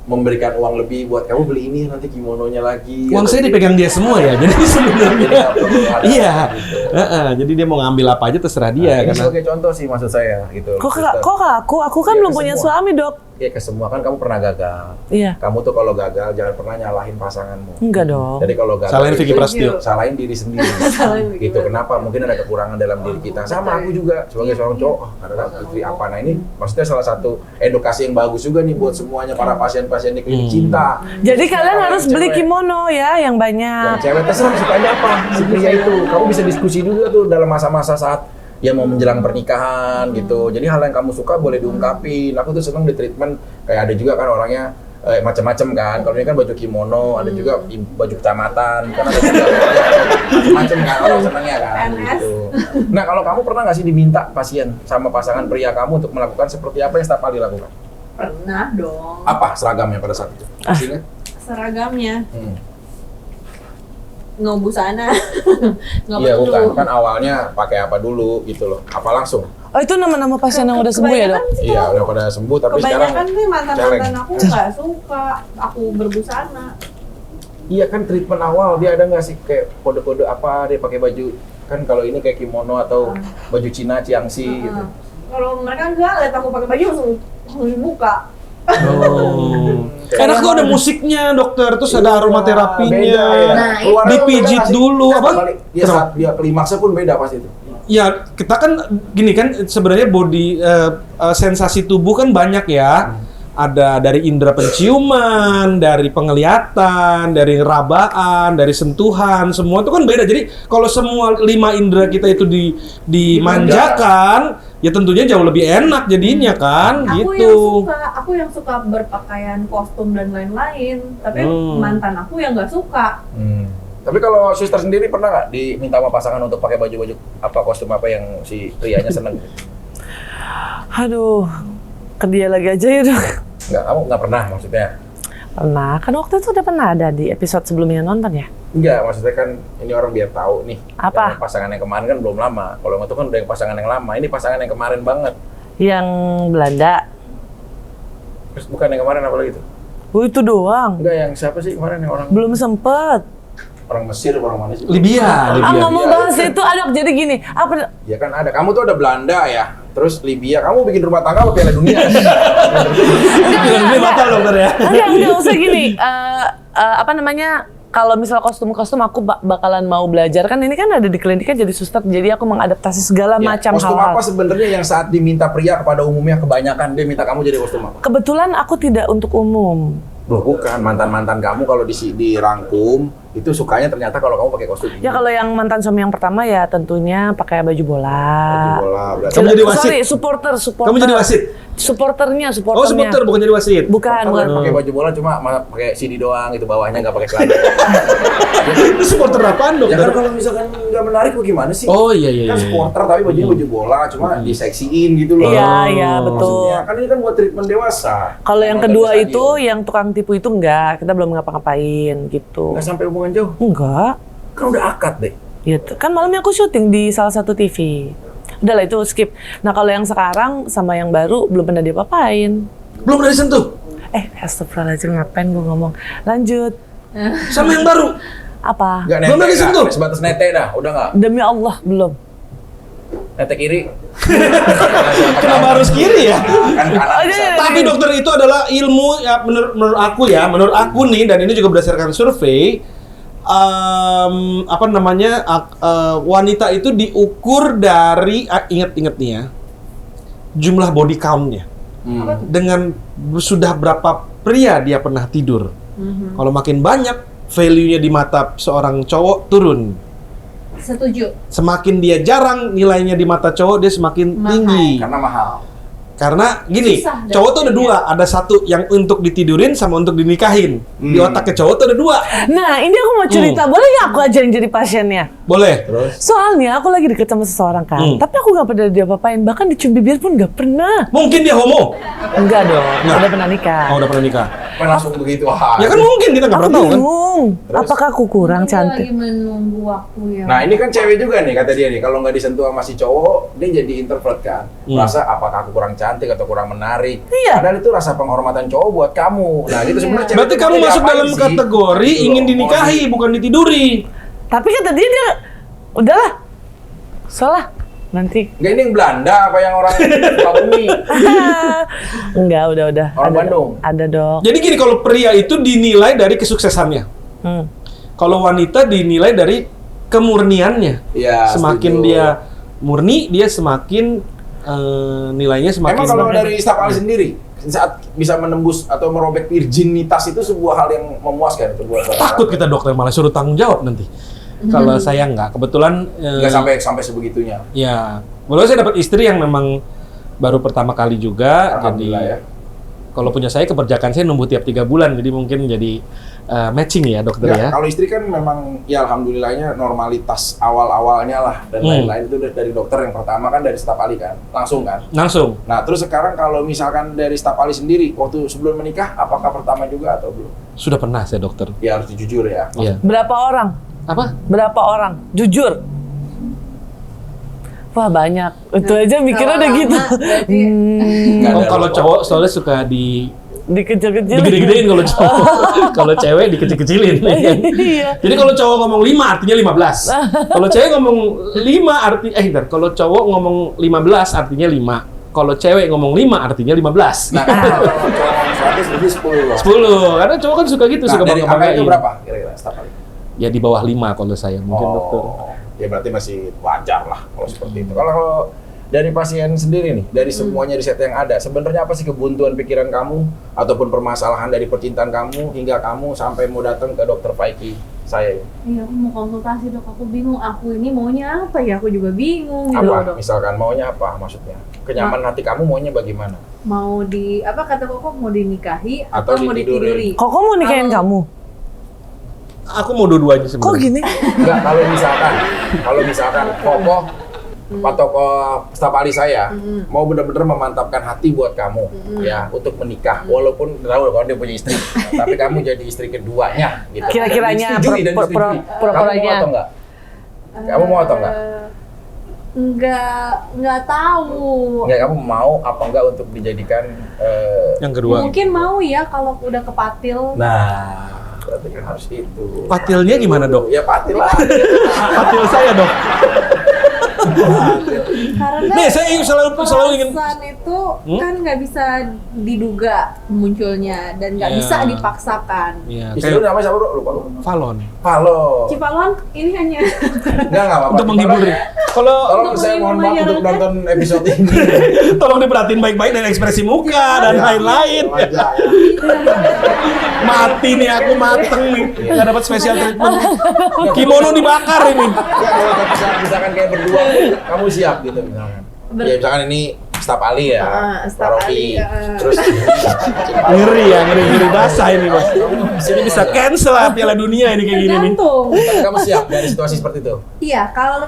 memberikan uang lebih buat kamu beli ini nanti kimononya lagi? Uang atau saya beli- dipegang dia semua ya, jadi sebenarnya Jadi nggak perlu ada iya. gitu. Jadi dia mau ngambil apa aja terserah dia Ini karena sebagai contoh sih maksud saya gitu. Kok Sister. ke aku? Aku kan Iya, belum ke punya semua. suami, Dok. Ya ke semua kan kamu pernah gagal. Iya. Kamu tuh kalau gagal jangan pernah nyalahin pasanganmu. Enggak dong. Jadi kalau gagal Salahin Vicky itu, Prasetyo. salahin diri sendiri. Salahin Vicky gitu. Kenapa? Mungkin ada kekurangan dalam diri kita. Sama aku juga sebagai seorang cowok. Karena istri apa? Nah ini maksudnya salah satu edukasi yang bagus juga nih buat semuanya para pasien-pasien di klinik cinta. Jadi kalian Kalau harus yang beli cewek- kimono ya, yang banyak. Yang cewek terserah sukanya apa si pria itu. Kamu bisa diskusi dulu tuh dalam masa-masa saat ya mau menjelang pernikahan gitu. Jadi hal yang kamu suka boleh diungkapin. Aku tuh seneng di treatment kayak ada juga kan orangnya macam-macam kan. Kalau ini kan baju kimono, ada juga baju kecamatan, kan ada juga macam kan orang senangnya kan PNS. gitu. Nah, kalau kamu pernah nggak sih diminta pasien sama pasangan pria kamu untuk melakukan seperti apa yang setiap kali dilakukan? Pernah dong. Apa seragamnya pada saat itu? Masih ingat? Seragamnya. Hmm. Nggak busana. Nggak Iya perlu. bukan, kan awalnya pakai apa dulu gitu loh. Apa langsung? Oh, itu nama-nama pasien yang udah sembuh ya, Dok? Kebanyakan sih Iya, kalau- udah pada sembuh tapi sekarang Kebanyakan sih mantan-mantan celeng. aku nggak suka aku berbusana. Iya kan treatment awal dia ada nggak sih kayak kode-kode apa dia pakai baju kan kalau ini kayak kimono atau baju Cina Ciangsi gitu. Kalau mereka enggak, lihat aku pakai baju langsung dibuka. Karena tuh ada musiknya dokter, terus ada aromaterapinya. Beda ya. Nah, Keluarnya dipijit beda nggak sih? dulu, apa? Ya saat dia klimaksnya pun beda pasti itu. Ya, kita kan gini kan sebenarnya body sensasi tubuh kan banyak ya. Ada dari indera penciuman, dari penglihatan, dari rabaan, dari sentuhan, semua itu kan beda. Jadi kalau semua 5 indera kita itu dimanjakan, ya tentunya jauh lebih enak jadinya kan, gitu. Aku yang suka berpakaian kostum dan lain-lain, tapi mantan aku yang nggak suka. Tapi kalau suster sendiri pernah nggak diminta sama pasangan untuk pakai baju-baju apa kostum apa yang si prianya seneng? Aduh, ke dia lagi aja ya dok. Nggak, kamu nggak pernah maksudnya? Pernah, kan waktu itu udah pernah ada di episode sebelumnya nonton ya? Enggak, maksudnya kan ini orang biar tahu nih. Apa? Yang pasangan yang kemarin kan belum lama. Kalau yang itu kan udah yang pasangan yang lama. Ini pasangan yang kemarin banget. Yang Belanda. Terus bukan yang kemarin apa lagi tuh? Oh itu doang. Enggak, yang siapa sih kemarin yang orang Belum sempet. orang Mesir, orang mana sih? Libya. Ngomong bahas itu adok, jadi gini. Apa? Ya kan ada. Kamu tuh ada Belanda ya. Terus Libya. Kamu bikin rumah tangga apa Piala Dunia? Jangan beli batal dokter ya. Enggak usah gini. Apa namanya? Kalau misal kostum-kostum aku bakalan mau belajar kan ini kan ada di klinik kan jadi suster, jadi aku mengadaptasi segala Ya, macam kostum hal-hal. apa sebenarnya yang saat diminta pria kepada umumnya kebanyakan dia minta kamu jadi kostum apa? Kebetulan aku tidak untuk umum. Loh bukan, mantan-mantan kamu kalau dirangkum itu sukanya ternyata kalau kamu pakai kostum. Ya kalau yang mantan suami yang pertama ya tentunya pakai baju bola. Baju bola berarti. Kamu jadi wasit? Sorry, supporter. Kamu jadi wasit? Supporternya. Oh, supporter bukan jadi wasit. Bukan. Pakai baju bola cuma pakai CD doang itu bawahnya nggak pakai celana. Itu supporter apaan Ya dokter? kan kalau misalkan nggak menarik bagaimana sih? Oh iya. Kan supporter tapi bajunya baju bola cuma diseksiin gitu loh. Iya, betul. Maksudnya, kan ini kan buat treatment dewasa. Kalau yang Nonton kedua di itu stadion. yang tukang tipu itu enggak, kita belum ngapa-ngapain gitu. Nggak sampai hubungan jauh. Enggak. Kan udah akad deh. Ya, kan malamnya aku syuting di salah satu TV. Udahlah itu skip. Nah kalau yang sekarang sama yang baru belum pernah diapa-apain. Belum pernah disentuh. Astagfirullahaladzim ngapain gue ngomong. Lanjut. Sama yang baru. Apa? Nggak Belum nete ada disentuh? dah, sebatas nete dah, udah nggak? Demi Allah belum. Nete kiri. Kenapa harus kiri ya? Kan kanan bisa. Tapi dokter itu adalah ilmu ya menurut aku nih dan ini juga berdasarkan survei wanita itu diukur dari ingat-ingat nih ya jumlah body count-nya dengan sudah berapa pria dia pernah tidur. Kalau makin banyak value-nya di mata seorang cowok turun. Setuju. Semakin dia jarang nilainya di mata cowok dia semakin tinggi. Karena mahal. Karena gini, Susah cowok tuh ada dapetnya. dua, ada satu yang untuk ditidurin sama untuk dinikahin. Di otaknya cowok tuh ada dua. Nah ini aku mau cerita, boleh nggak aku ajarin jadi pasiennya? Boleh. Terus? Soalnya aku lagi deket sama seseorang kan, tapi aku nggak pernah diapa-apain, bahkan dicium bibir pun nggak pernah. Mungkin dia homo. Enggak dong, Nggak. udah pernah nikah. Oh, udah pernah nikah. Kan langsung begitu aja. Ya kan mungkin kita nggak Aku pernah tahu kan. bingung, Terus? apakah aku kurang Aku cantik? lagi menunggu waktu ya. Nah ini kan cewek juga nih kata dia nih, kalau nggak disentuh sama si cowok, dia jadi introvert kan. Rasa apakah aku kurang cantik atau kurang menarik. Iya. Padahal itu rasa penghormatan cowok buat kamu. Nah gitu sebenarnya cewek Berarti itu kamu maunya masuk diapain dalam sih? kategori Gitu ingin loh. dinikahi, bukan ditiduri. Tapi kata dia udahlah, salah nanti. Enggak ini yang Belanda apa yang orang Sukabumi? Enggak, udah. Orang Ada, Bandung? Ada dok. Jadi gini, kalau pria itu dinilai dari kesuksesannya. Kalau wanita dinilai dari kemurniannya. Iya. Semakin setuju. dia murni, dia semakin nilainya semakin. Emang kalau dari staf ahli sendiri saat bisa menembus atau merobek virginitas itu sebuah hal yang memuaskan itu buat seorang Takut kita dokter malah suruh tanggung jawab nanti. Kalau saya nggak, kebetulan nggak sampai sebegitunya. ya, walau saya dapat istri yang memang baru pertama kali juga, Alhamdulillah jadi ya. kalau punya saya keperjakaan saya nunggu tiap 3 bulan, jadi mungkin jadi matching ya dokter Nggak, ya. kalau istri kan memang ya alhamdulillahnya normalitas awal-awalnya lah dan lain-lain itu dari dokter yang pertama kan dari staf ahli kan langsung kan. Langsung. Nah terus sekarang kalau misalkan dari staf ahli sendiri waktu sebelum menikah apakah pertama juga atau belum? Sudah pernah saya dokter. Ya harus jujur ya. Iya. Berapa orang? Apa? Berapa orang? Jujur. Wah banyak. Itu aja mikirnya udah gitu. Nggak Oh, ada kalau apa-apa. cowok soalnya suka Dikecil-kecil. digede-gedein kalau cowok. Kalau cewek dikecil-kecilin. Iya. Jadi kalau cowok ngomong 5 artinya 15. Kalau cewek ngomong 5 kalau cowok ngomong 15 artinya 5. Kalau cewek ngomong 5 artinya 15. Nah kan kalau cowok ngomong 100 berarti 10 loh. 10. Karena cowok kan suka gitu, Nah suka dari angka itu bangga-banggain. berapa kira-kira staf ahli? Ya di bawah 5 kalau saya mungkin dokter. Ya berarti masih wajar lah kalau seperti itu. Kalau dari pasien sendiri nih, dari semuanya riset yang ada, sebenarnya apa sih kebuntuan pikiran kamu ataupun permasalahan dari percintaan kamu hingga kamu sampai mau datang ke dokter Faiki saya. Iya, aku mau konsultasi dok, aku bingung. Aku ini maunya apa ya? Aku juga bingung gitu loh, Apa? dok. Misalkan maunya apa maksudnya? Kenyamanan hati kamu maunya bagaimana? Mau apa kata Koko, mau dinikahi Atau atau mau ditiduri? ditiduri? Kok mau nikahin kamu? Aku mau dua-duanya sebenarnya. Kok gini? Enggak, kalau misalkan Koko atau staf ahli saya mau benar-benar memantapkan hati buat kamu ya untuk menikah, walaupun tahu kalau dia punya istri, tapi kamu jadi istri keduanya gitu. Kira-kiranya Dan disetujui. Kamu mau pura-puranya. atau enggak? Kamu mau atau enggak? Nggak tahu. Enggak, kamu mau apa enggak untuk dijadikan Yang kedua. Mungkin mau ya kalau udah kepatil. nah, berarti kan harus itu. Patilnya gimana, Dok? Ya patil lah. Patil saya, Dok. Karena Nih, saya selalu ingin perasaan itu kan nggak bisa diduga munculnya dan nggak Iya. bisa dipaksakan. Iya, Istri lu kayak namanya siapa, Bro? Lupa lu. Valon. Halo. Cipalon ini hanya Enggak apa-apa. Untuk menghibur. Kalau Tolong saya mohon maaf untuk nonton episode ini. tolong diperhatiin baik-baik dari ekspresi muka dan lain-lain. Wajah, ya. Mati nih aku, mateng nih. Nggak dapat special treatment. Kimono dibakar ini. Ya, kalau misalkan kayak berdua pun kamu siap gitu misalkan. Ya misalkan ini staf ahli ya, staf Pak Rofi. ahli, Terus Ngeri ya, ngeri basah ini, Mas. Ini bisa cancel lah Piala Dunia ini kayak gini nih. tergantung. kamu siap dari situasi seperti itu. Iya, kalau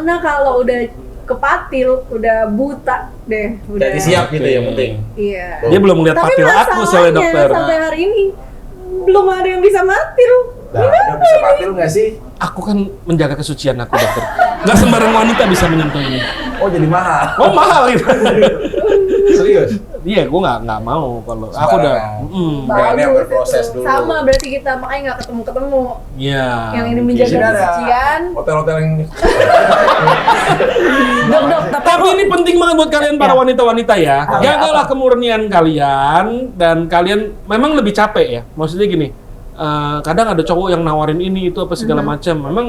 udah kepatil, udah buta deh. Udah. Jadi siap gitu ya penting. Iya. Dia belum melihat Tapi patil aku soalnya, masalahnya, dokter. sampai hari ini belum ada yang bisa matil. Nah, udah bisa patil nggak sih? Aku kan menjaga kesucian aku, dokter. Nggak sembarang wanita bisa menyentuh ini. Oh jadi mahal. Oh, mahal gitu. Serius? Iya, gue nggak mau kalau aku udah. Sembarangan. Jangan yang berproses itu. dulu. Sama berarti kita makanya nggak ketemu. Iya. Yang ini menjaga Sini ada kesucian. hotel-hotel yang Dok, Tapi ini penting banget buat kalian para wanita-wanita ya. Jagalah kemurnian kalian dan kalian memang lebih capek ya. Maksudnya gini, kadang ada cowok yang nawarin ini itu apa segala macam. Memang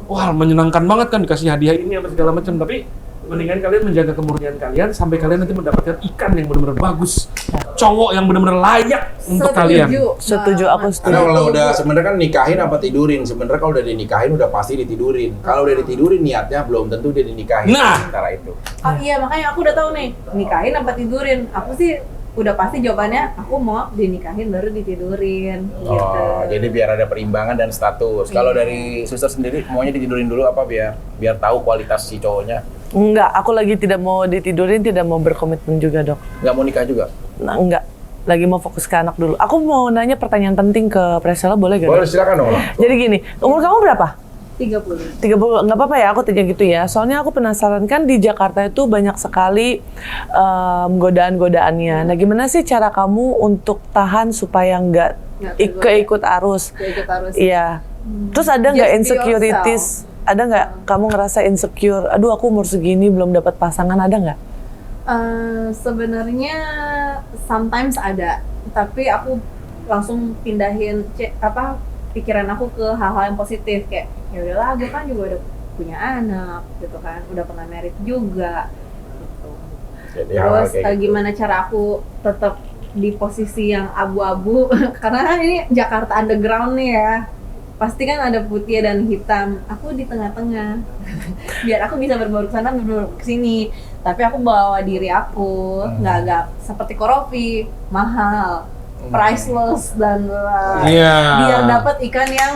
wah menyenangkan banget kan dikasih hadiah ini apa segala macam. Tapi mendingan kalian menjaga kemurnian kalian sampai kalian nanti mendapatkan ikan yang benar-benar bagus, cowok yang benar-benar layak untuk kalian. Setuju, aku setuju. Karena kalau udah sebenarnya kan nikahin apa tidurin. Sebenarnya kalau udah dinikahin udah pasti ditidurin. Kalau udah ditidurin niatnya belum tentu dia dinikahin. Nah. Antara itu. Oh iya, makanya aku udah tahu nih, nikahin apa tidurin. Aku sih udah pasti jawabannya aku mau dinikahin baru ditidurin gitu. Oh, jadi biar ada perimbangan dan status. Kalau dari suster sendiri maunya ditidurin dulu apa biar tahu kualitas si cowoknya. Enggak, aku lagi tidak mau ditidurin, tidak mau berkomitmen juga, Dok. Nggak mau nikah juga? Nah, enggak. Lagi mau fokus ke anak dulu. Aku mau nanya pertanyaan penting ke Priscilla, boleh gak? Boleh, silakan dong. Jadi gini, umur kamu berapa? 30. 30, nggak apa-apa ya aku tanya gitu ya. Soalnya aku penasaran kan di Jakarta itu banyak sekali godaan-godaannya. Nah gimana sih cara kamu untuk tahan supaya nggak keikut arus? Keikut arus. Iya. Terus ada nggak Just be insecurities? Ada nggak kamu ngerasa insecure? Aduh aku umur segini belum dapat pasangan, ada nggak? Sebenarnya sometimes ada, tapi aku langsung pindahin pikiran aku ke hal-hal yang positif, kayak ya udahlah, gue kan juga udah punya anak gitu kan, udah pernah married juga gitu. Jadi hal-hal Terus kayak gitu. gimana cara aku tetap di posisi yang abu-abu karena kan ini Jakarta underground nih ya, pasti kan ada putih dan hitam, aku di tengah-tengah biar aku bisa berbaur ke sana berbaur ke sini, tapi aku bawa diri aku nggak seperti Korofi mahal, priceless dan Iya. biar dapat ikan yang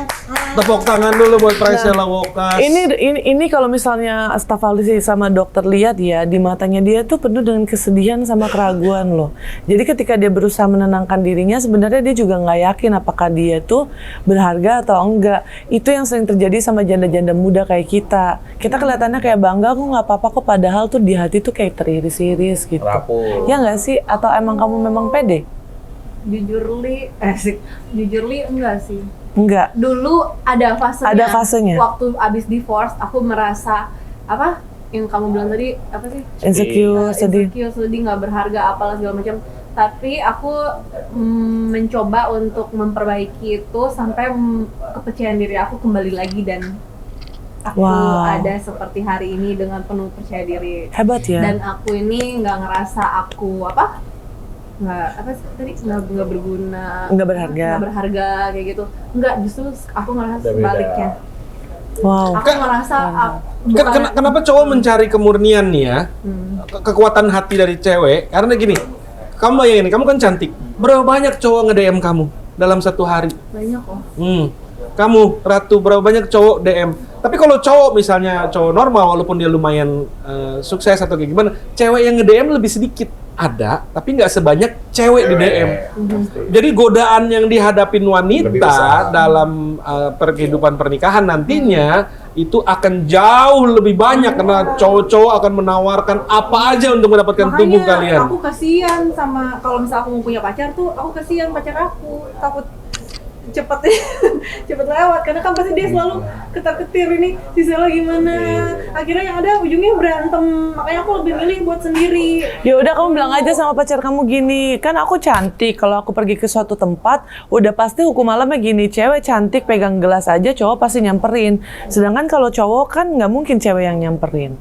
Tepuk tangan dulu buat Priscilla Wokas. Ini kalau misalnya staf ahli sama dokter lihat ya, di matanya dia tuh penuh dengan kesedihan sama keraguan loh. Jadi ketika dia berusaha menenangkan dirinya, sebenarnya dia juga nggak yakin apakah dia tuh berharga atau enggak. Itu yang sering terjadi sama janda-janda muda kayak kita. Kita kelihatannya kayak bangga, aku nggak apa-apa kok, padahal tuh di hati tuh kayak teriris-iris gitu. Rapuh. Ya nggak sih? Atau emang kamu memang pede? jujur li enggak sih. Enggak. Dulu ada fasenya. Ada fasenya. Waktu abis divorce, aku merasa apa yang kamu bilang tadi apa sih? Insecure, sedih. Insecure, sedih, nggak berharga, apalah segala macam. Tapi aku mencoba untuk memperbaiki itu sampai kepercayaan diri aku kembali lagi dan aku ada seperti hari ini dengan penuh percaya diri. Hebat ya. Dan aku ini nggak ngerasa aku nggak apa sih tadi nggak berguna, Nggak berharga. nggak berharga kayak gitu. Nggak, justru aku ngerasa Udah beda. sebaliknya. Wow. Aku ngerasa Kenapa cowok mencari kemurnian nih ya? Hmm. Kekuatan hati dari cewek, karena gini, kamu bayangin, kamu kan cantik. Berapa banyak cowok nge-DM kamu dalam satu hari? banyak kok. Kamu, Ratu, berapa banyak cowok DM? Tapi kalau cowok, misalnya cowok normal, walaupun dia lumayan sukses atau kayak gimana, cewek yang nge-DM lebih sedikit. Ada, tapi nggak sebanyak cewek di DM. Jadi godaan yang dihadapin Lebih wanita besar. dalam kehidupan pernikahan nantinya itu akan jauh lebih banyak karena cowok-cowok akan menawarkan apa aja untuk mendapatkan tubuh kalian. Aku kasihan sama kalau misalnya aku mau punya pacar tuh, aku kasihan pacar aku, takut cepet cepet lewat karena kan pasti dia selalu ketar-ketir ini si Sela gimana, akhirnya yang ada ujungnya berantem, makanya aku lebih milih buat sendiri. Ya udah kamu bilang aja sama pacar kamu gini, kan aku cantik, kalau aku pergi ke suatu tempat, udah pasti hukum alamnya gini, cewek cantik pegang gelas aja cowok pasti nyamperin. Sedangkan kalau cowok kan nggak mungkin cewek yang nyamperin.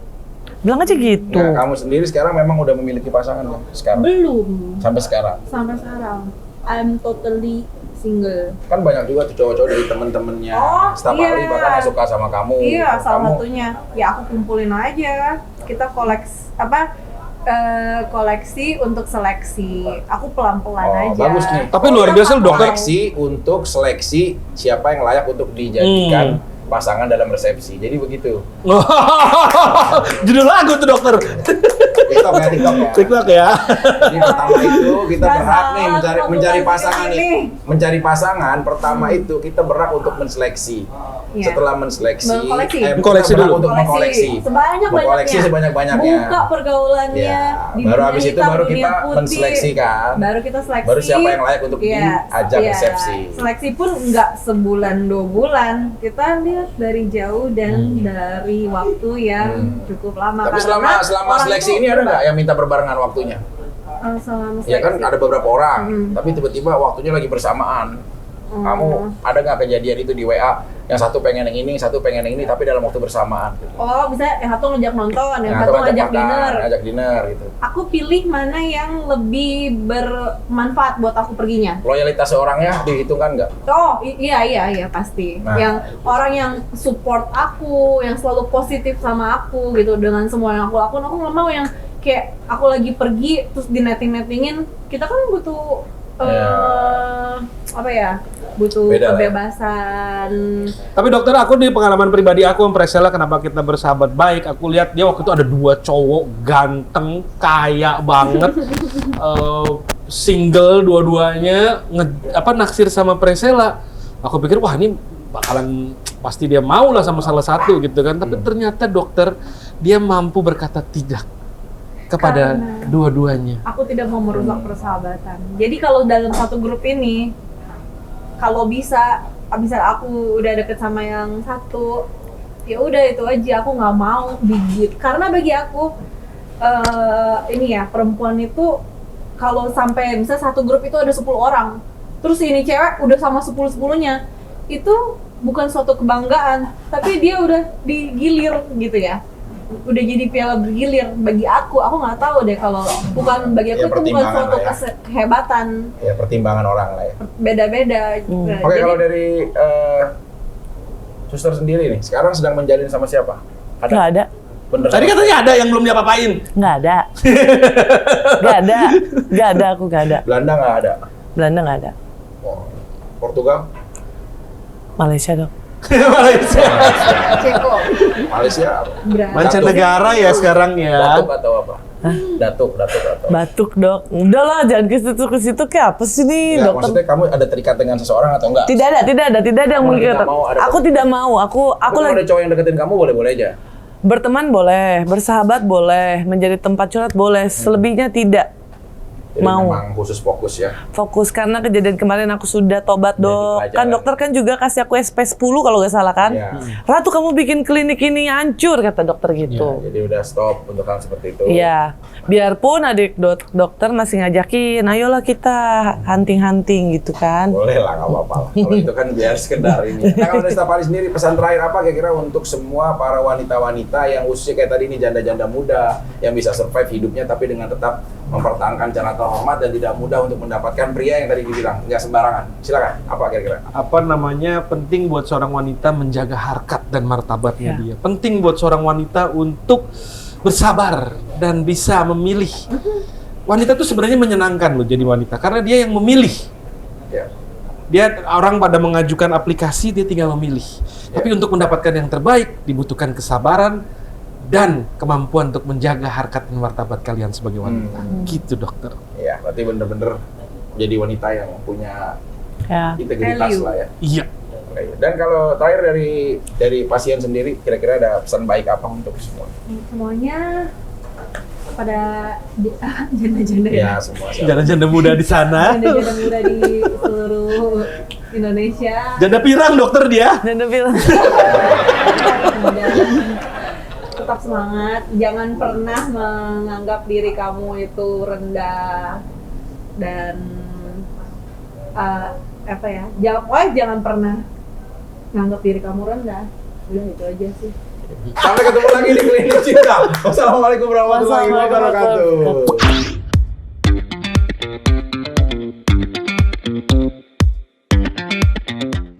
Bilang aja gitu. Nah, kamu sendiri sekarang memang udah memiliki pasangan kan? Sekarang? Belum Sampai sekarang? sampai sekarang, I'm totally single. Kan banyak juga tuh cowok-cowok dari temen-temennya Staf iya. ahli bahkan yang suka sama kamu. Iya, salah Kamu- satunya. Ya aku kumpulin aja. Kita koleksi untuk seleksi. Aku pelan-pelan aja. Bagus nih. Tapi luar biasa lu, dokter. Koleksi untuk seleksi siapa yang layak untuk dijadikan pasangan dalam resepsi. Jadi begitu. Judul lagu tuh dokter. TikTok ya, TikTok ya. TikTok ya. Jadi pertama itu kita Nggak berhak nih salah, mencari kebetulan pasangan ini. nih. Mencari pasangan pertama itu kita berhak untuk menseleksi. Iya. Setelah menseleksi, Mengkoleksi. kita Mengkoleksi berhak dulu. untuk mengkoleksi. Mengkoleksi sebanyak-banyaknya. Buka pergaulannya. Ya, di baru dunia habis itu hitam, baru dunia kita putih. menseleksi kan. Baru kita seleksi. Baru siapa yang layak untuk Iya, diajak iya. resepsi. Seleksi pun nggak sebulan 2 bulan. Kita lihat dari jauh dan dari waktu yang cukup lama. Tapi Karena selama orang seleksi itu ini ada nggak yang minta berbarengan waktunya? selama Ya kan seleksi. ada beberapa orang, tapi tiba-tiba waktunya lagi bersamaan. Kamu ada nggak kejadian itu di WA? Yang satu pengen yang ini, satu pengen yang ini, tapi dalam waktu bersamaan. Oh, bisa yang satu ngajak nonton, yang Yang satu ngajak makan, dinner. ngajak dinner gitu. Aku pilih mana yang lebih bermanfaat buat aku perginya. Loyalitas seorangnya dihitungkan nggak? Oh, iya pasti. Nah. Yang orang yang support aku, yang selalu positif sama aku gitu dengan semua yang aku lakukan. Aku nggak mau yang kayak aku lagi pergi terus dinetting-nettingin. Kita kan butuh apa ya? Butuh Beda lah ya. kebebasan. Tapi dokter, aku di pengalaman pribadi aku sama Presela kenapa kita bersahabat baik, aku lihat dia waktu itu ada 2 cowok ganteng, kaya banget, single dua-duanya naksir sama Presela. Aku pikir wah ini bakalan pasti dia mau lah sama salah satu gitu kan. Tapi ternyata dokter dia mampu berkata tidak kepada Karena dua-duanya. aku tidak mau merusak persahabatan. Jadi kalau dalam satu grup ini, kalau bisa aku udah deket sama yang satu, ya udah itu aja. Aku nggak mau digit. Karena bagi aku ini ya, perempuan itu kalau sampai misalnya satu grup itu ada 10 orang, terus ini cewek udah sama 10-10-nya, itu bukan suatu kebanggaan, tapi dia udah digilir gitu ya. Udah jadi piala bergilir. Bagi aku nggak tahu deh, kalau bukan bagi Ya, aku itu bukan pertimbangan suatu lah ya. kehebatan. Ya pertimbangan orang lah ya. Beda-beda. Nah, Oke, jadi kalau dari suster sendiri nih, sekarang sedang menjalin sama siapa? Nggak ada. Bener. Tadi katanya ada yang belum diapa-apain. Nggak ada. Nggak ada. Nggak ada, aku nggak ada. Belanda nggak ada. Belanda nggak ada. Oh. Portugal? Malaysia dong. Malaysia. Ceko, Malaysia apa? Brazil. Mancanegara ya sekarang ya. Datuk atau apa? Datuk atau? Batuk dok. Udahlah jangan ke situ kayak apa sih nih Enggak, dokter? maksudnya kamu ada terikat dengan seseorang atau enggak? Tidak ada yang Kamu mengikat. tidak mau ada- Aku tidak mau. Aku Kalau lagi ada cowok yang deketin kamu boleh-boleh aja. berteman boleh, bersahabat boleh, menjadi tempat curhat boleh. Selebihnya tidak. Jadi Mau. memang khusus fokus ya. Fokus karena kejadian kemarin aku sudah tobat Jadi dok. pelajaran. Kan dokter kan juga kasih aku SP 10 kalau nggak salah kan. Iya. Ratu kamu bikin klinik ini hancur kata dokter gitu. Jadi udah stop untuk hal seperti itu. Iya, biarpun adik dokter masih ngajakin, ayolah kita hunting-hunting gitu kan. Boleh lah, nggak apa-apa lah. Kalau itu kan biar sekedar ini. Nah, kalau dari Staf ahli sendiri, pesan terakhir apa kira-kira untuk semua para wanita-wanita yang usia kayak tadi ini, janda-janda muda yang bisa survive hidupnya tapi dengan tetap mempertahankan cara terhormat dan tidak mudah untuk mendapatkan pria yang tadi dibilang nggak sembarangan. Silakan, apa kira-kira? Apa namanya, penting buat seorang wanita menjaga harkat dan martabatnya Ya. dia. Penting buat seorang wanita untuk bersabar dan bisa memilih. Wanita tuh sebenarnya menyenangkan loh jadi wanita karena dia yang memilih. Ya. Dia orang pada mengajukan aplikasi, dia tinggal memilih. Tapi untuk mendapatkan yang terbaik dibutuhkan kesabaran dan kemampuan untuk menjaga harkat dan martabat kalian sebagai wanita. Gitu, dokter. Ya, berarti bener-bener jadi wanita yang punya Ya. integritas Value. lah ya. Iya. Oke. Dan kalau terakhir dari pasien sendiri, kira-kira ada pesan baik apa untuk semua? Semuanya pada janda-janda ya. Ya, semua. Janda-janda muda di sana. Janda-janda muda di seluruh Indonesia. Janda pirang dokter dia. Dan dia bilang, Dan tetap semangat, jangan pernah menganggap diri kamu itu rendah dan apa ya? Jangan pernah menganggap diri kamu rendah. Udah itu aja sih. Sampai ketemu lagi di Klinik Cinta. Wassalamualaikum warahmatullahi Wassalamualaikum wabarakatuh.